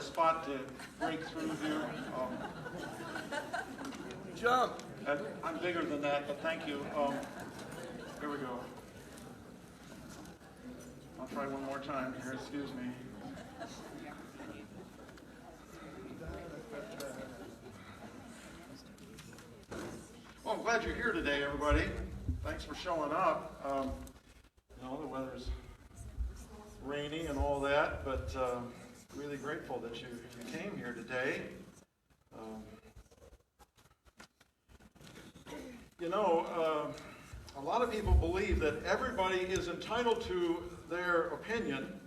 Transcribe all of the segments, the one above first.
spot to break through here. Jump. I'm bigger than that, but thank you. Here we go. I'll try one more time here, excuse me. Well, I'm glad you're here today, everybody. Thanks for showing up. The weather's rainy and all that, but really grateful that you came here today. A lot of people believe that everybody is entitled to their opinion,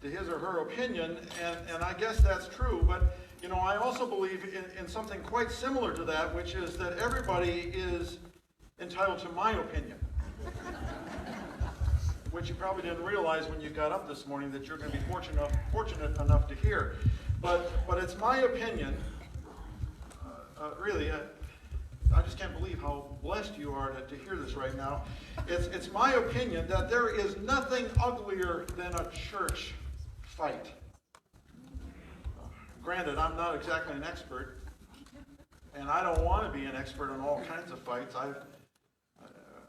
to his or her opinion, and I guess that's true, but I also believe in something quite similar to that, which is that everybody is entitled to my opinion. Which you probably didn't realize when you got up this morning that you're going to be fortunate enough to hear. But it's my opinion, really, I just can't believe how blessed you are to hear this right now. It's my opinion that there is nothing uglier than a church fight. Granted, I'm not exactly an expert, and I don't want to be an expert on all kinds of fights.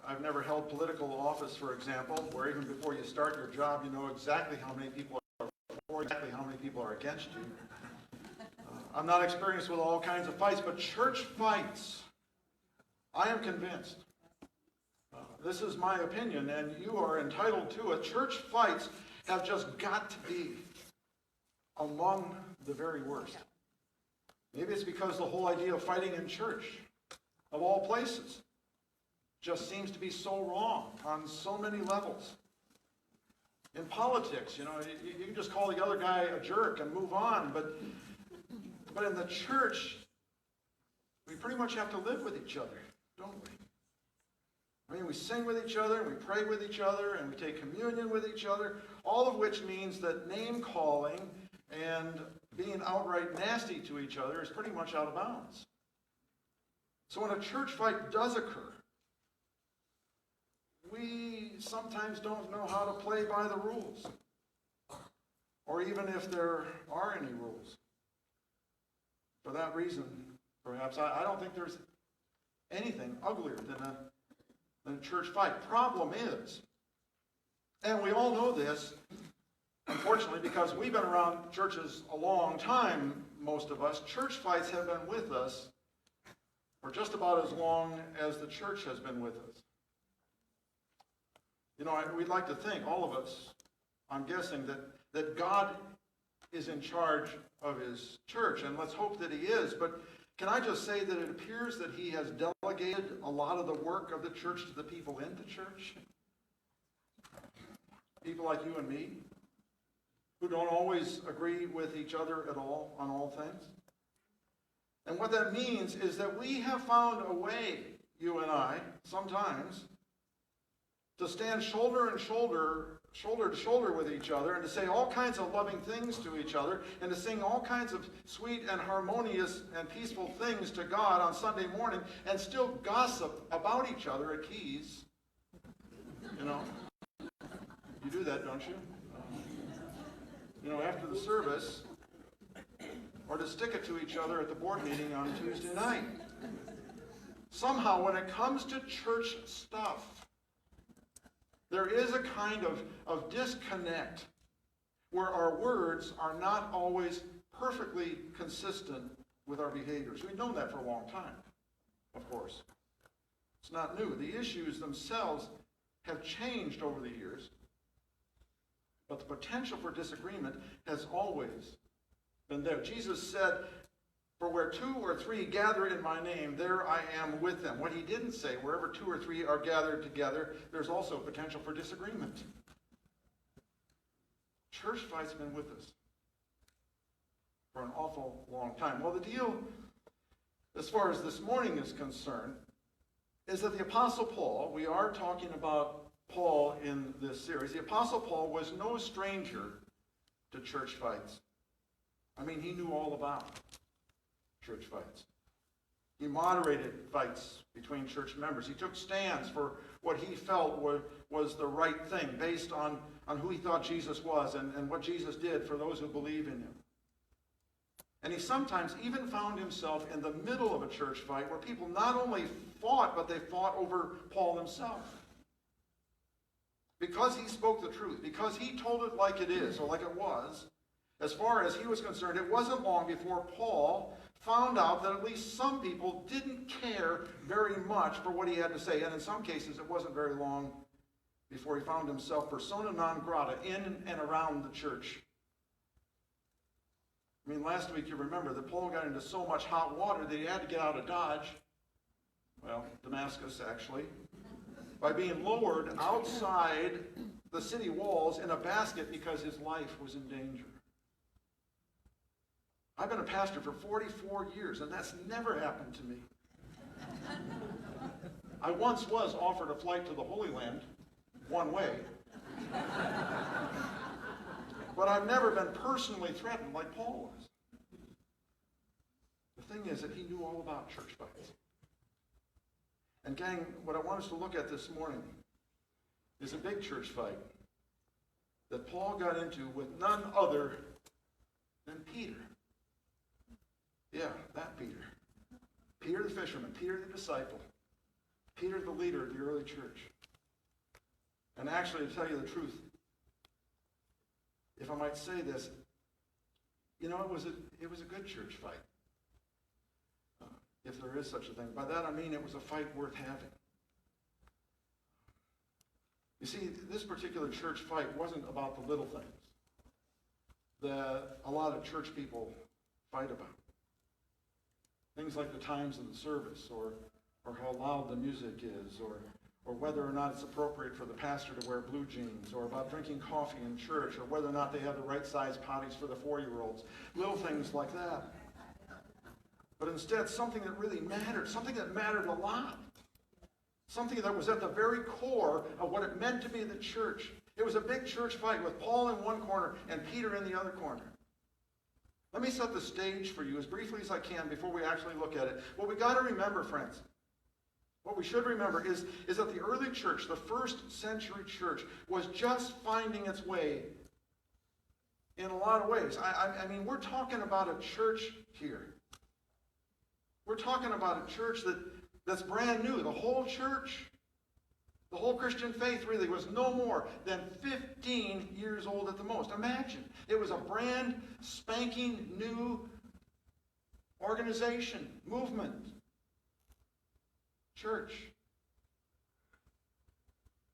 I've never held political office, for example, where even before you start your job, you know exactly how many people are for, exactly how many people are against you. I'm not experienced with all kinds of fights, but church fights, I am convinced. This is my opinion, and you are entitled to it. Church fights have just got to be among the very worst. Maybe it's because the whole idea of fighting in church, of all places, just seems to be so wrong on so many levels. In politics, you can just call the other guy a jerk and move on, but in the church, we pretty much have to live with each other, don't we? I mean, we sing with each other, and we pray with each other, and we take communion with each other, all of which means that name-calling and being outright nasty to each other is pretty much out of bounds. So when a church fight does occur, we sometimes don't know how to play by the rules, or even if there are any rules. For that reason, perhaps, I don't think there's anything uglier than a church fight. Problem is, and we all know this, unfortunately, because we've been around churches a long time, most of us, church fights have been with us for just about as long as the church has been with us. We'd like to think, all of us, I'm guessing, that God is in charge of his church, and let's hope that he is, but can I just say that it appears that he has delegated a lot of the work of the church to the people in the church? People like you and me, who don't always agree with each other at all on all things. And what that means is that we have found a way, you and I, sometimes, to stand shoulder to shoulder with each other, and to say all kinds of loving things to each other, and to sing all kinds of sweet and harmonious and peaceful things to God on Sunday morning, and still gossip about each other at Keys. You do that, don't you? After the service, or to stick it to each other at the board meeting on Tuesday night. Somehow, when it comes to church stuff, there is a kind of disconnect where our words are not always perfectly consistent with our behaviors. We've known that for a long time, of course. It's not new. The issues themselves have changed over the years, but the potential for disagreement has always been there. Jesus said, "For where 2 or 3 gather in my name, there I am with them." What he didn't say, wherever 2 or 3 are gathered together, there's also potential for disagreement. Church fight's been with us for an awful long time. Well, the deal, as far as this morning is concerned, is that the Apostle Paul, we are talking about Paul in this series, the Apostle Paul was no stranger to church fights. I mean, he knew all about church fights. He moderated fights between church members. He took stands for what he felt was the right thing based on who he thought Jesus was and what Jesus did for those who believe in him. And he sometimes even found himself in the middle of a church fight where people not only fought, but they fought over Paul himself. Because he spoke the truth, because he told it like it is, or like it was, as far as he was concerned, it wasn't long before Paul found out that at least some people didn't care very much for what he had to say. And in some cases, it wasn't very long before he found himself persona non grata in and around the church. I mean, last week you remember that Paul got into so much hot water that he had to get out of Dodge, well, Damascus actually, by being lowered outside the city walls in a basket because his life was in danger. I've been a pastor for 44 years, and that's never happened to me. I once was offered a flight to the Holy Land, one way. But I've never been personally threatened like Paul was. The thing is that he knew all about church fights. And gang, what I want us to look at this morning is a big church fight that Paul got into with none other than Peter. Yeah, that Peter. Peter the fisherman, Peter the disciple, Peter the leader of the early church. And actually, to tell you the truth, if I might say this, you know, it was a good church fight. If there is such a thing. By that I mean it was a fight worth having. You see, this particular church fight wasn't about the little things that a lot of church people fight about. Things like the times of the service, or how loud the music is, or whether or not it's appropriate for the pastor to wear blue jeans, or about drinking coffee in church, or whether or not they have the right size potties for the 4-year-olds. Little things like that. But instead, something that really mattered, something that mattered a lot. Something that was at the very core of what it meant to be the church. It was a big church fight with Paul in one corner and Peter in the other corner. Let me set the stage for you as briefly as I can before we actually look at it. What we got to remember, friends, what we should remember is that the early church, the first century church, was just finding its way in a lot of ways. I mean, we're talking about a church here. We're talking about a church that's brand new. The whole church, the whole Christian faith really was no more than 15 years old at the most. Imagine. It was a brand spanking new organization, movement, church.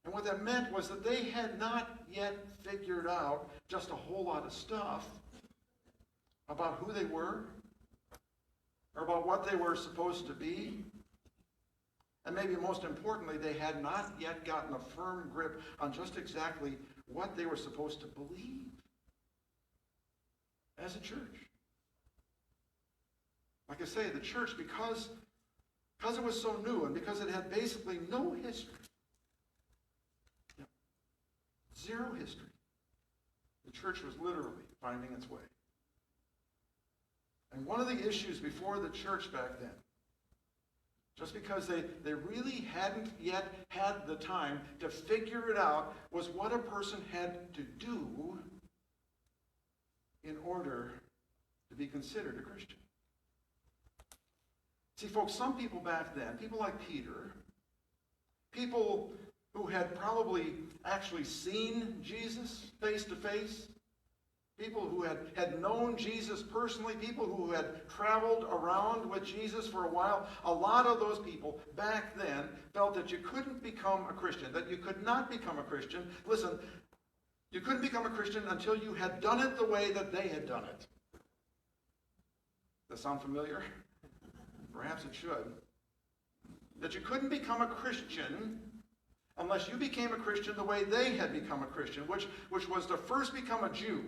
And what that meant was that they had not yet figured out just a whole lot of stuff about who they were, or about what they were supposed to be. And maybe most importantly, they had not yet gotten a firm grip on just exactly what they were supposed to believe as a church. Like I say, the church, because it was so new and because it had basically no history, zero history, the church was literally finding its way. And one of the issues before the church back then, just because they really hadn't yet had the time to figure it out, was what a person had to do in order to be considered a Christian. See, folks, some people back then, people like Peter, people who had probably actually seen Jesus face to face, people who had known Jesus personally, people who had traveled around with Jesus for a while, a lot of those people back then felt that you couldn't become a Christian, that you could not become a Christian. Listen, you couldn't become a Christian until you had done it the way that they had done it. Does that sound familiar? Perhaps it should. That you couldn't become a Christian unless you became a Christian the way they had become a Christian, which was to first become a Jew.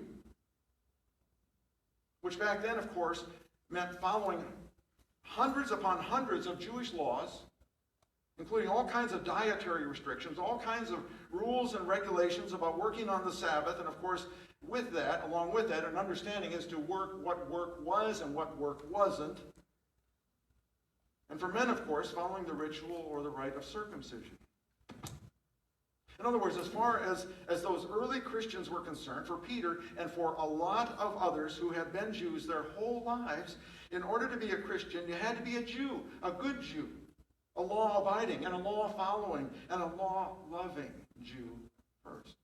Which back then, of course, meant following hundreds upon hundreds of Jewish laws, including all kinds of dietary restrictions, all kinds of rules and regulations about working on the Sabbath, and of course, with that, along with that, an understanding as to what work was and what work wasn't. And for men, of course, following the ritual or the rite of circumcision. In other words, as far as those early Christians were concerned, for Peter and for a lot of others who had been Jews their whole lives, in order to be a Christian, you had to be a Jew, a good Jew, a law-abiding and a law-following and a law-loving Jew first.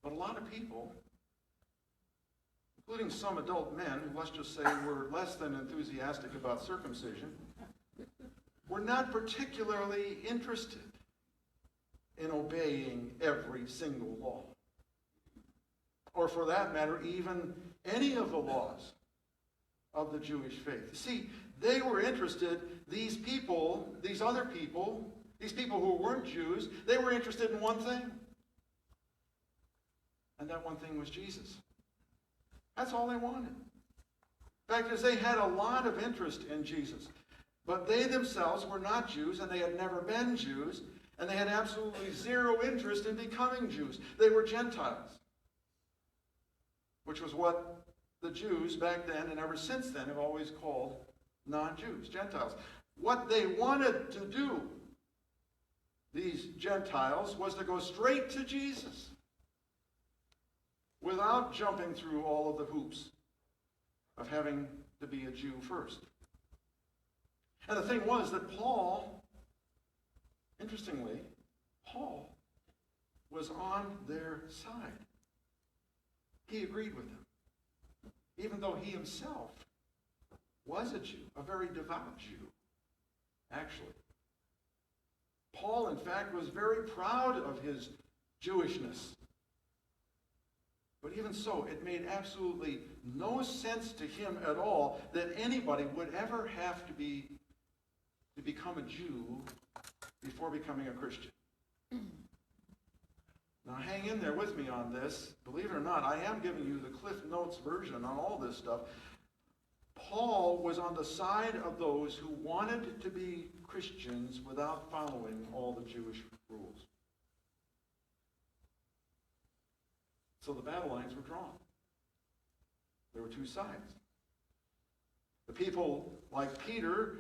But a lot of people, including some adult men who, let's just say, were less than enthusiastic about circumcision, were not particularly interested in obeying every single law. Or for that matter, even any of the laws of the Jewish faith. See, they were interested, these people, these other people, these people who weren't Jews, they were interested in one thing. And that one thing was Jesus. That's all they wanted. The fact is, they had a lot of interest in Jesus. But they themselves were not Jews, and they had never been Jews, and they had absolutely zero interest in becoming Jews. They were Gentiles, which was what the Jews back then and ever since then have always called non-Jews, Gentiles. What they wanted to do, these Gentiles, was to go straight to Jesus without jumping through all of the hoops of having to be a Jew first. And the thing was that Paul, interestingly, Paul was on their side. He agreed with them, even though he himself was a Jew, a very devout Jew, actually. Paul, in fact, was very proud of his Jewishness. But even so, it made absolutely no sense to him at all that anybody would ever have to become a Jew before becoming a Christian. Now hang in there with me on this. Believe it or not, I am giving you the Cliff Notes version on all this stuff. Paul was on the side of those who wanted to be Christians without following all the Jewish rules. So the battle lines were drawn. There were two sides. The people like Peter,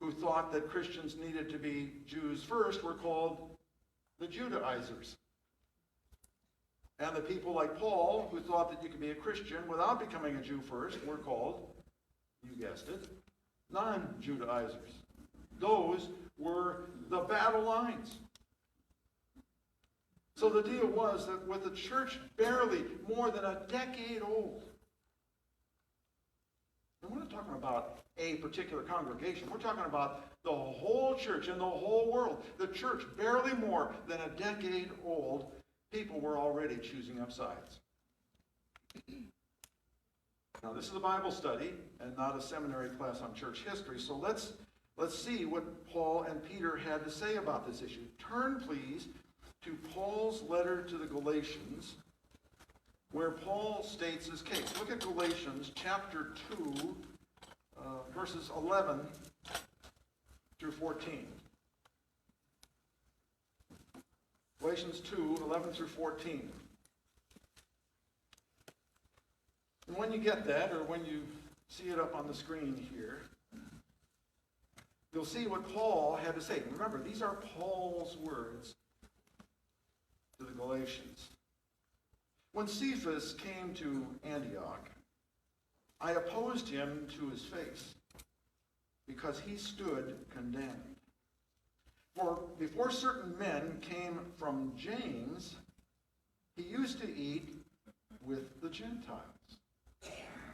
who thought that Christians needed to be Jews first, were called the Judaizers. And the people like Paul, who thought that you could be a Christian without becoming a Jew first, were called, you guessed it, non-Judaizers. Those were the battle lines. So the deal was that with the church barely more than a decade old, and we're not talking about a particular congregation, we're talking about the whole church in the whole world. The church barely more than a decade old, people were already choosing up sides. Now this is a Bible study and not a seminary class on church history, so let's see what Paul and Peter had to say about this issue. Turn, please, to Paul's letter to the Galatians, where Paul states his case. Look at Galatians chapter 2, verses 11 through 14. Galatians 2, 11 through 14. And when you get that, or when you see it up on the screen here, you'll see what Paul had to say. Remember, these are Paul's words to the Galatians. When Cephas came to Antioch, I opposed him to his face, because he stood condemned. For before certain men came from James, he used to eat with the Gentiles.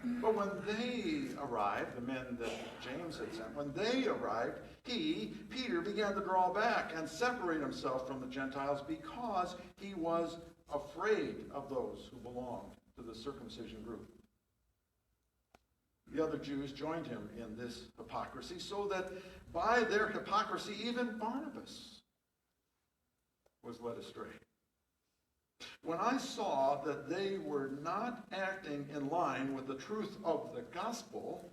But when they arrived, the men that James had sent, when they arrived, he, Peter, began to draw back and separate himself from the Gentiles because he was afraid of those who belonged to the circumcision group. The other Jews joined him in this hypocrisy, so that by their hypocrisy even Barnabas was led astray. When I saw that they were not acting in line with the truth of the gospel,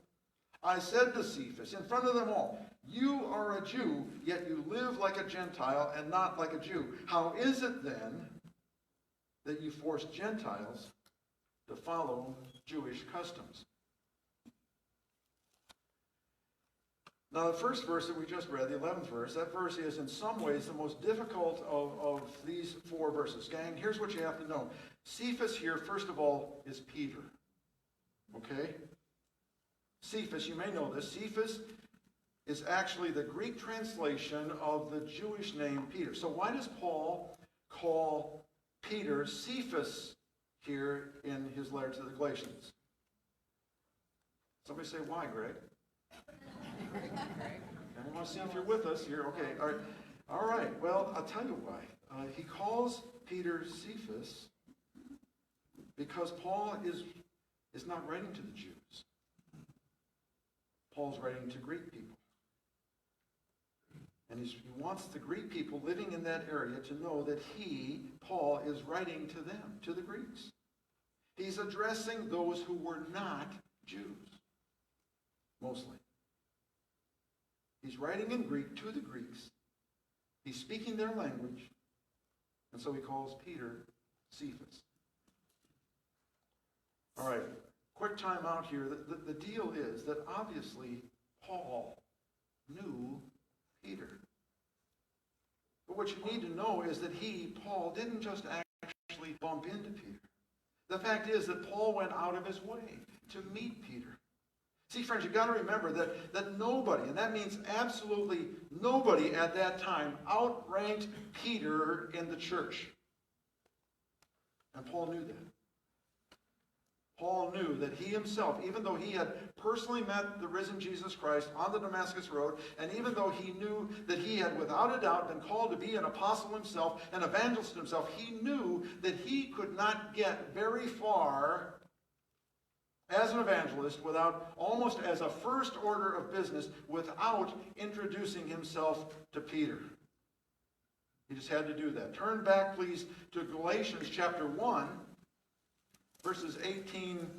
I said to Cephas, in front of them all, "You are a Jew, yet you live like a Gentile and not like a Jew. How is it then that you force Gentiles to follow Jewish customs?" Now, the first verse that we just read, the 11th verse, that verse is in some ways the most difficult of these 4 verses. Gang, here's what you have to know. Cephas here, first of all, is Peter. Okay? Cephas, you may know this. Cephas is actually the Greek translation of the Jewish name Peter. So why does Paul call Peter Cephas here in his letter to the Galatians? Somebody say, why, Greg? I want to see if you're with us here. Okay, all right. Well, I'll tell you why. He calls Peter Cephas because Paul is not writing to the Jews. Paul's writing to Greek people. And he wants the Greek people living in that area to know that Paul, is writing to them, to the Greeks. He's addressing those who were not Jews, mostly. He's writing in Greek to the Greeks. He's speaking their language. And so he calls Peter Cephas. All right, quick time out here. The deal is that obviously Paul knew Peter. But what you need to know is that Paul, didn't just actually bump into Peter. The fact is that Paul went out of his way to meet Peter. See, friends, you've got to remember that nobody, and that means absolutely nobody at that time, outranked Peter in the church. And Paul knew that. Paul knew that he himself, even though he had personally met the risen Jesus Christ on the Damascus Road, and even though he knew that he had without a doubt been called to be an apostle himself, an evangelist himself, he knew that he could not get very far as an evangelist without, almost as a first order of business, without introducing himself to Peter. He just had to do that. Turn back, please, to Galatians chapter 1, verses 18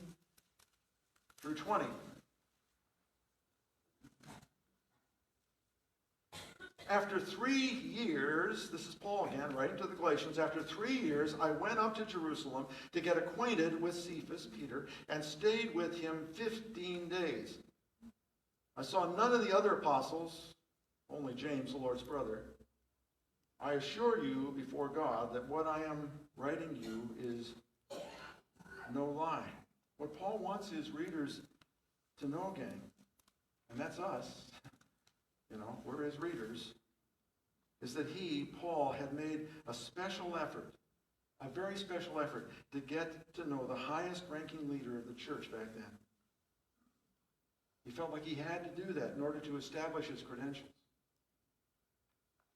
through 20. After 3 years, this is Paul again, writing to the Galatians, after 3 years, I went up to Jerusalem to get acquainted with Cephas, Peter, and stayed with him 15 days. I saw none of the other apostles, only James, the Lord's brother. I assure you before God that what I am writing you is no lie. What Paul wants his readers to know, gang, and that's us, we're his readers, is that Paul, had made a special effort, a very special effort, to get to know the highest ranking leader of the church back then. He felt like he had to do that in order to establish his credentials.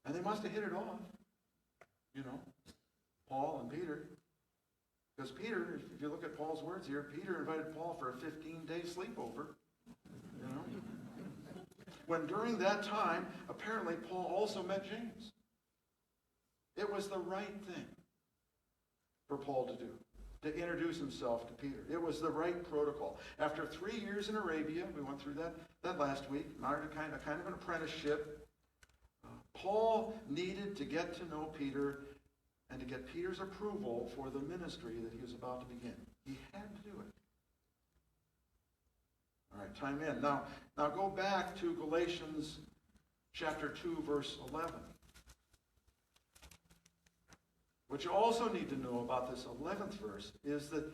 And they must have hit it off, Paul and Peter. Because Peter, if you look at Paul's words here, Peter invited Paul for a 15-day sleepover, When during that time, apparently Paul also met James. It was the right thing for Paul to do, to introduce himself to Peter. It was the right protocol. After 3 years in Arabia, we went through that last week, a kind of an apprenticeship, Paul needed to get to know Peter and to get Peter's approval for the ministry that he was about to begin. He had to do it. All right, time in. Now go back to Galatians chapter 2, verse 11. What you also need to know about this 11th verse is that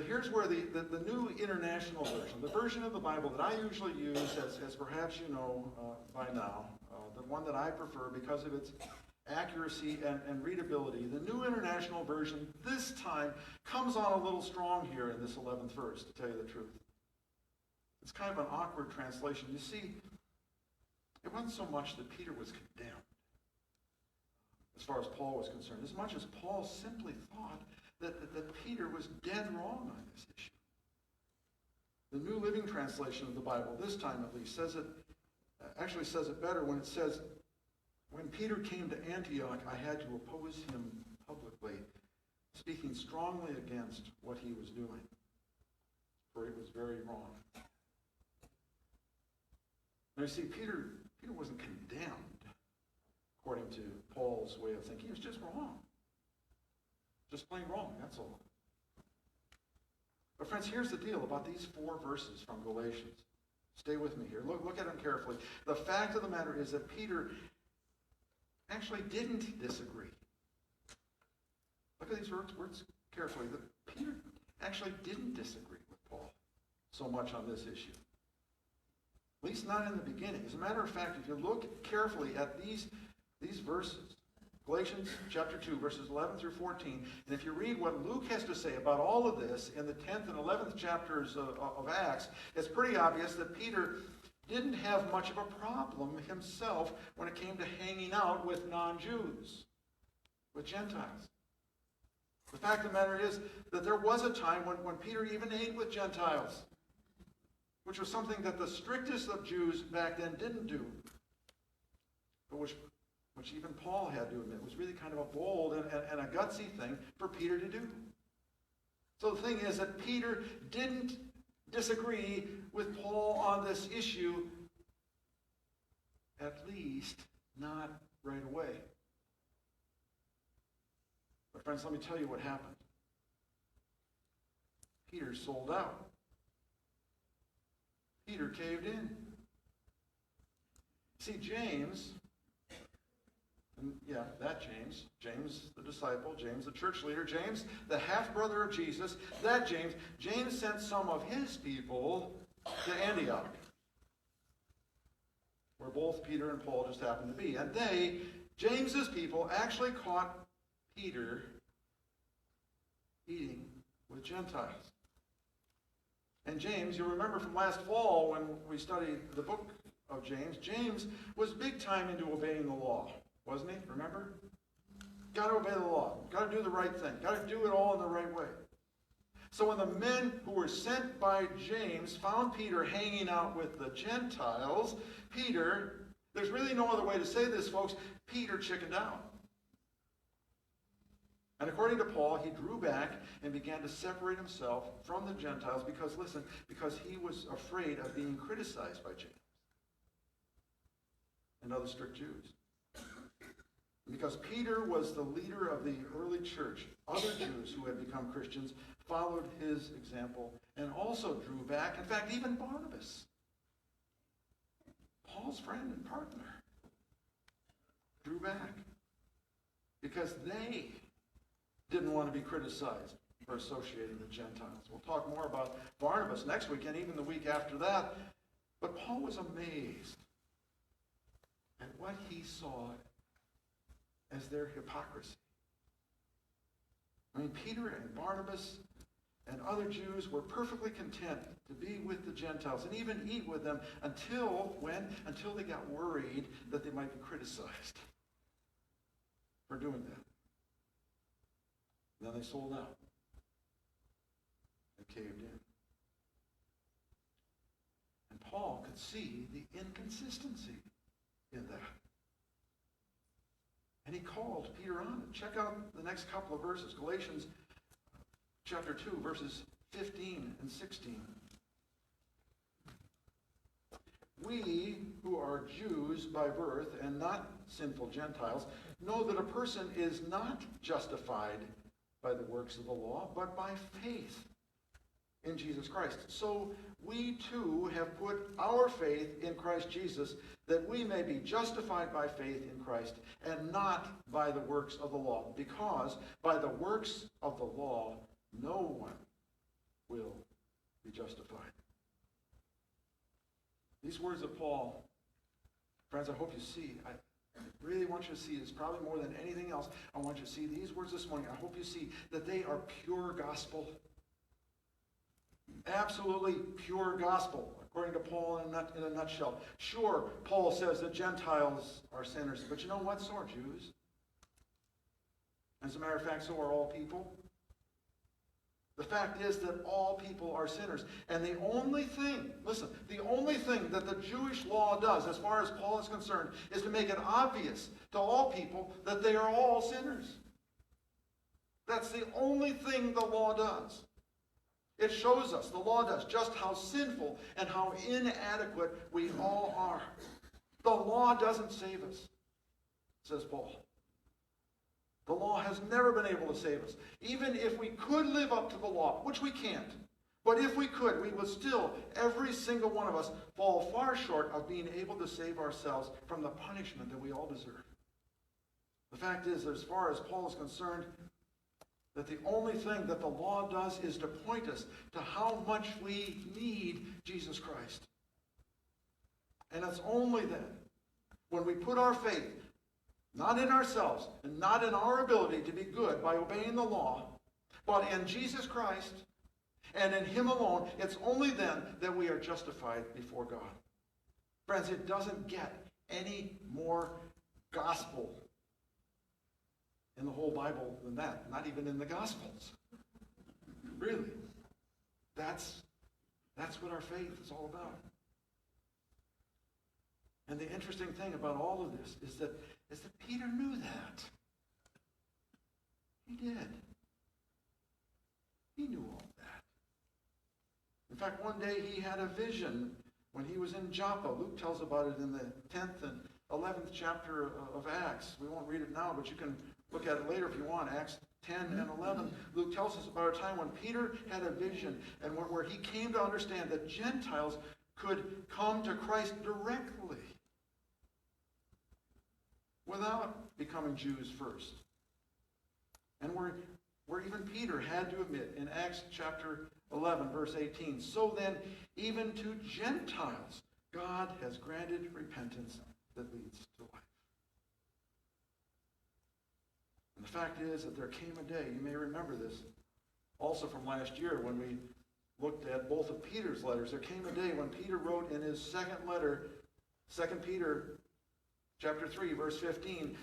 here's where the New International Version, the version of the Bible that I usually use, as perhaps you know by now, the one that I prefer because of its accuracy and readability, the New International Version this time comes on a little strong here in this 11th verse, to tell you the truth. It's kind of an awkward translation. You see, it wasn't so much that Peter was condemned, as far as Paul was concerned, as much as Paul simply thought that Peter was dead wrong on this issue. The New Living Translation of the Bible, this time at least, says it better when it says, when Peter came to Antioch, I had to oppose him publicly, speaking strongly against what he was doing, for it was very wrong. Now you see, Peter wasn't condemned, according to Paul's way of thinking. He was just wrong. Just plain wrong, that's all. But friends, here's the deal about these 4 verses from Galatians. Stay with me here. Look at them carefully. The fact of the matter is that Peter actually didn't disagree. Look at these words carefully. That Peter actually didn't disagree with Paul so much on this issue. At least not in the beginning. As a matter of fact, if you look carefully at these verses, Galatians chapter 2, verses 11 through 14, and if you read what Luke has to say about all of this in the 10th and 11th chapters of Acts, it's pretty obvious that Peter didn't have much of a problem himself when it came to hanging out with non-Jews, with Gentiles. The fact of the matter is that there was a time when Peter even ate with Gentiles, which was something that the strictest of Jews back then didn't do, but which even Paul had to admit was really kind of a bold and a gutsy thing for Peter to do. So the thing is that Peter didn't disagree with Paul on this issue, at least not right away. But friends, let me tell you what happened. Peter sold out. Peter caved in. See, James, James the disciple, James the church leader, James the half-brother of Jesus, James sent some of his people to Antioch, where both Peter and Paul just happened to be. And James's people, actually caught Peter eating with Gentiles. And James, you'll remember from last fall when we studied the book of James was big time into obeying the law, wasn't he? Remember? Got to obey the law. Got to do the right thing. Got to do it all in the right way. So when the men who were sent by James found Peter hanging out with the Gentiles, there's really no other way to say this, folks, Peter chickened out. And according to Paul, he drew back and began to separate himself from the Gentiles because he was afraid of being criticized by James and other strict Jews. And because Peter was the leader of the early church, other Jews who had become Christians followed his example and also drew back. In fact, even Barnabas, Paul's friend and partner, drew back because they didn't want to be criticized for associating with Gentiles. We'll talk more about Barnabas next week and even the week after that. But Paul was amazed at what he saw as their hypocrisy. I mean, Peter and Barnabas and other Jews were perfectly content to be with the Gentiles and even eat with them until they got worried that they might be criticized for doing that. Then they sold out and caved in. And Paul could see the inconsistency in that. And he called Peter on it. Check out the next couple of verses. Galatians chapter 2, verses 15 and 16. We who are Jews by birth and not sinful Gentiles know that a person is not justified by the works of the law, but by faith in Jesus Christ. So we too have put our faith in Christ Jesus, that we may be justified by faith in Christ and not by the works of the law, because by the works of the law no one will be justified. These words of Paul, friends, I hope you see. I really want you to see this, probably more than anything else. I want you to see these words this morning. I hope you see that they are pure gospel. Absolutely pure gospel, according to Paul in a nutshell. Sure, Paul says that Gentiles are sinners, but you know what? So are Jews. As a matter of fact, so are all people. The fact is that all people are sinners. And the only thing that the Jewish law does, as far as Paul is concerned, is to make it obvious to all people that they are all sinners. That's the only thing the law does. It shows us, the law does, just how sinful and how inadequate we all are. The law doesn't save us, says Paul. The law has never been able to save us. Even if we could live up to the law, which we can't. But if we could, we would still, every single one of us, fall far short of being able to save ourselves from the punishment that we all deserve. The fact is, as far as Paul is concerned, that the only thing that the law does is to point us to how much we need Jesus Christ. And it's only then, when we put our faith, not in ourselves and not in our ability to be good by obeying the law, but in Jesus Christ and in Him alone, it's only then that we are justified before God. Friends, it doesn't get any more gospel in the whole Bible than that. Not even in the Gospels. Really. That's what our faith is all about. And the interesting thing about all of this is that Peter knew that. He did. He knew all of that. In fact, one day he had a vision when he was in Joppa. Luke tells about it in the 10th and 11th chapter of Acts. We won't read it now, but you can look at it later if you want. Acts 10 and 11. Luke tells us about a time when Peter had a vision and where he came to understand that Gentiles could come to Christ directly without becoming Jews first. And where even Peter had to admit in Acts chapter 11, verse 18, so then, even to Gentiles, God has granted repentance that leads to life. And the fact is that there came a day, you may remember this also from last year when we looked at both of Peter's letters. There came a day when Peter wrote in his second letter, 2 Peter chapter 3, verse 15,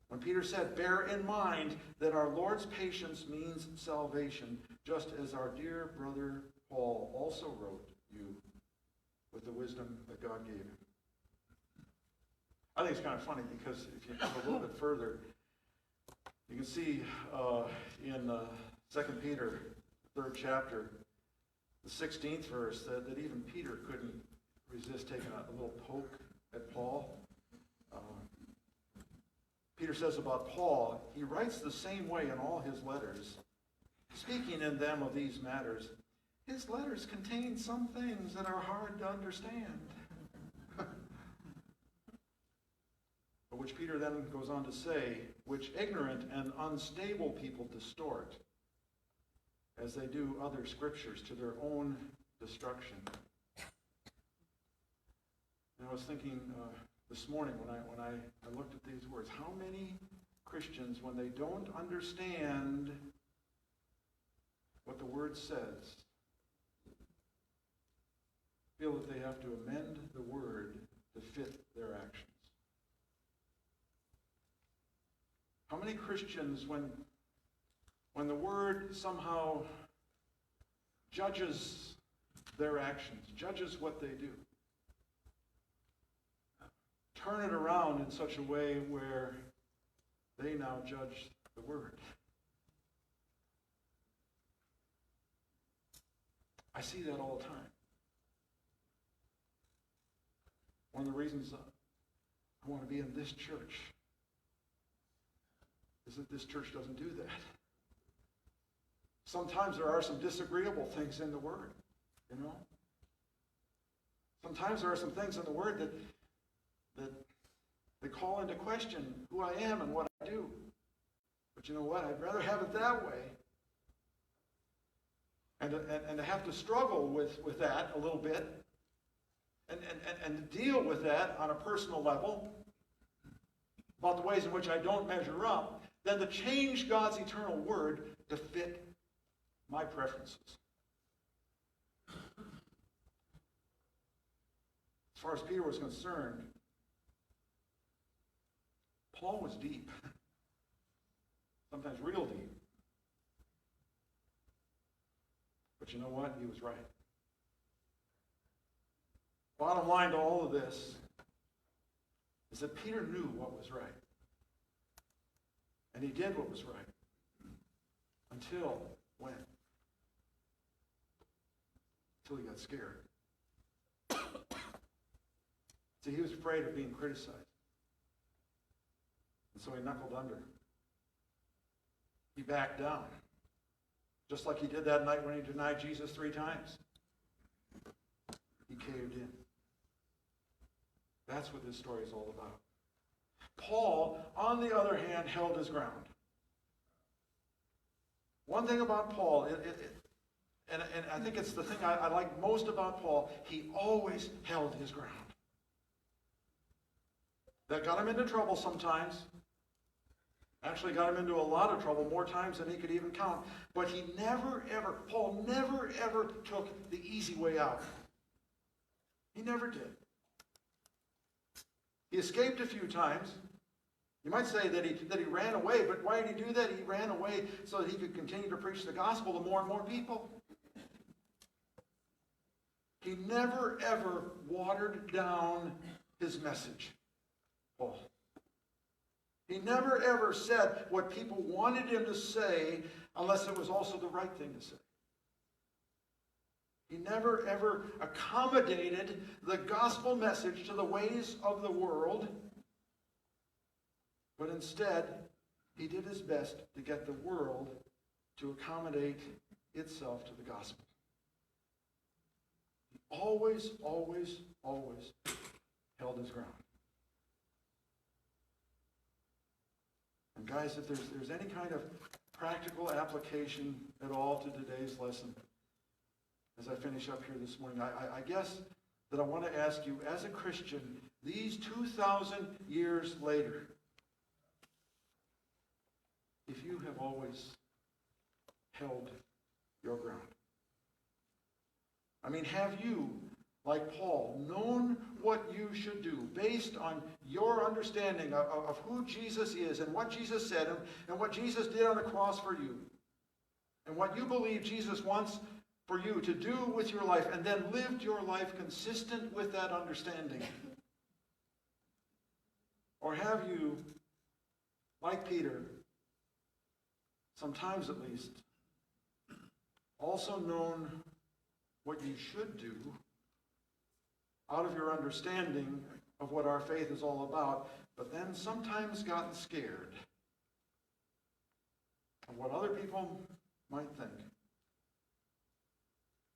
when Peter said, bear in mind that our Lord's patience means salvation, just as our dear brother Paul also wrote you with the wisdom that God gave him. I think it's kind of funny because if you go a little bit further, you can see in 2 Peter, 3rd chapter, the 16th verse, that even Peter couldn't resist taking a little poke at Paul. Peter says about Paul, he writes the same way in all his letters, speaking in them of these matters. His letters contain some things that are hard to understand. But which Peter then goes on to say, which ignorant and unstable people distort, as they do other scriptures to their own destruction. And I was thinking this morning when I looked at these words, how many Christians, when they don't understand what the Word says, feel that they have to amend the Word to fit their actions? How many Christians, when the Word somehow judges their actions, judges what they do, turn it around in such a way where they now judge the Word? I see that all the time. One of the reasons I want to be in this church is that this church doesn't do that. Sometimes there are some disagreeable things in the Word, you know. Sometimes there are some things in the Word that they call into question who I am and what I do. But you know what? I'd rather have it that way. And to have to struggle with that a little bit and deal with that on a personal level about the ways in which I don't measure up, than to change God's eternal word to fit my preferences. As far as Peter was concerned, Paul was deep, sometimes real deep. But you know what? He was right. Bottom line to all of this is that Peter knew what was right. And he did what was right. Until when? Until he got scared. See, he was afraid of being criticized. And so he knuckled under. He backed down. Just like he did that night when he denied Jesus 3 times. He caved in. That's what this story is all about. Paul, on the other hand, held his ground. One thing about Paul, and I think it's the thing I like most about Paul, he always held his ground. That got him into trouble sometimes. Actually got him into a lot of trouble, more times than he could even count. But Paul never ever took the easy way out. He never did. He escaped a few times. You might say that he ran away, but why did he do that? He ran away so that he could continue to preach the gospel to more and more people. He never ever watered down his message, Paul. He never ever said what people wanted him to say unless it was also the right thing to say. He never ever accommodated the gospel message to the ways of the world, but instead he did his best to get the world to accommodate itself to the gospel. He always, always, always held his ground. And guys, if there's any kind of practical application at all to today's lesson, as I finish up here this morning, I guess that I want to ask you, as a Christian, these 2,000 years later, if you have always held your ground. I mean, have you, like Paul, known what you should do based on your understanding of who Jesus is and what Jesus said and what Jesus did on the cross for you and what you believe Jesus wants for you to do with your life, and then lived your life consistent with that understanding? Or have you, like Peter, sometimes at least, also known what you should do out of your understanding of what our faith is all about, but then sometimes gotten scared of what other people might think?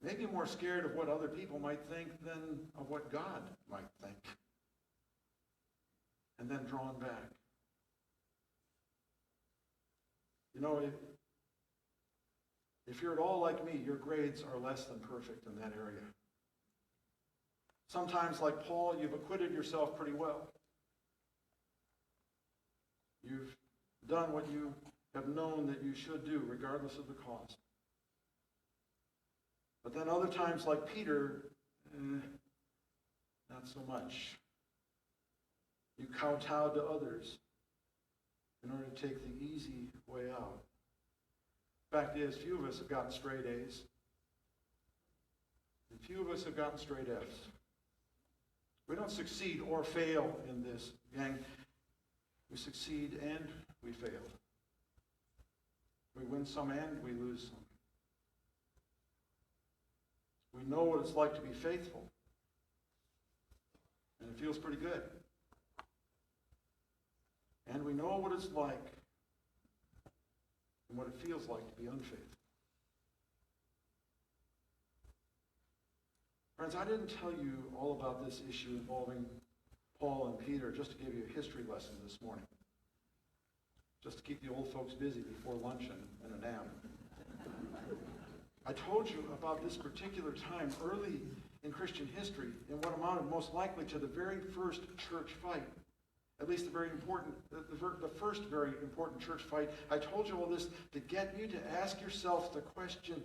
Maybe more scared of what other people might think than of what God might think. And then drawn back. You know, if you're at all like me, your grades are less than perfect in that area. Sometimes, like Paul, you've acquitted yourself pretty well. You've done what you have known that you should do, regardless of the cost. But then other times, like Peter, not so much. You kowtowed to others in order to take the easy way out. Fact is, few of us have gotten straight A's. And few of us have gotten straight F's. We don't succeed or fail in this, gang. We succeed and we fail. We win some and we lose some. We know what it's like to be faithful. And it feels pretty good. And we know what it's like and what it feels like to be unfaithful. Friends, I didn't tell you all about this issue involving Paul and Peter just to give you a history lesson this morning. Just to keep the old folks busy before lunch and a nap. I told you about this particular time early in Christian history in what amounted most likely to the very first church fight. At least the first very important church fight. I told you all this to get you to ask yourself the question,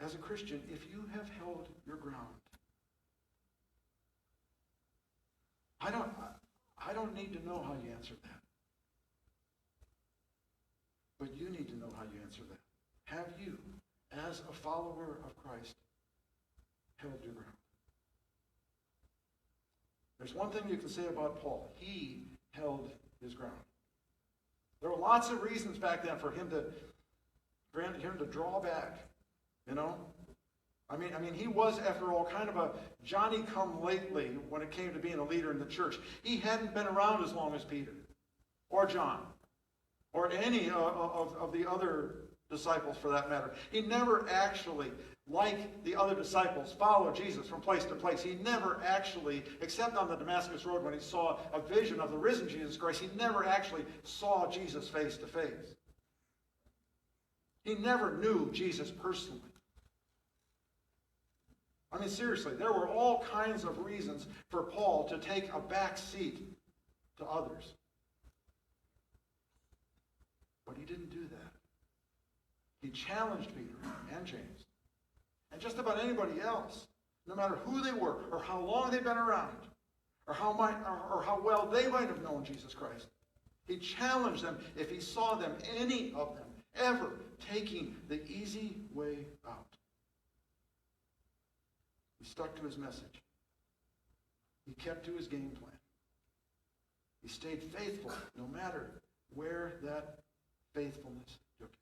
as a Christian, if you have held your ground. I don't need to know how you answer that. But you need to know how you answer that. Have you, as a follower of Christ, held your ground? There's one thing you can say about Paul. He held his ground. There were lots of reasons back then for him to draw back. You know? I mean, he was, after all, kind of a Johnny-come-lately when it came to being a leader in the church. He hadn't been around as long as Peter or John. or any of the other disciples for that matter. He never actually, like the other disciples, followed Jesus from place to place. He never actually, except on the Damascus Road when he saw a vision of the risen Jesus Christ, he never actually saw Jesus face to face. He never knew Jesus personally. I mean, seriously, there were all kinds of reasons for Paul to take a back seat to others. But he didn't do that. He challenged Peter and James, and just about anybody else, no matter who they were, or how long they'd been around, or how well they might have known Jesus Christ. He challenged them if he saw them, any of them, ever taking the easy way out. He stuck to his message. He kept to his game plan. He stayed faithful no matter where that faithfulness took him.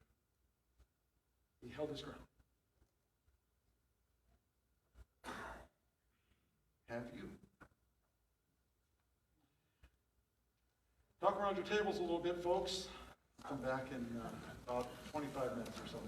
He held his ground. Have you? Talk around your tables a little bit, folks. Come back in about 25 minutes or so.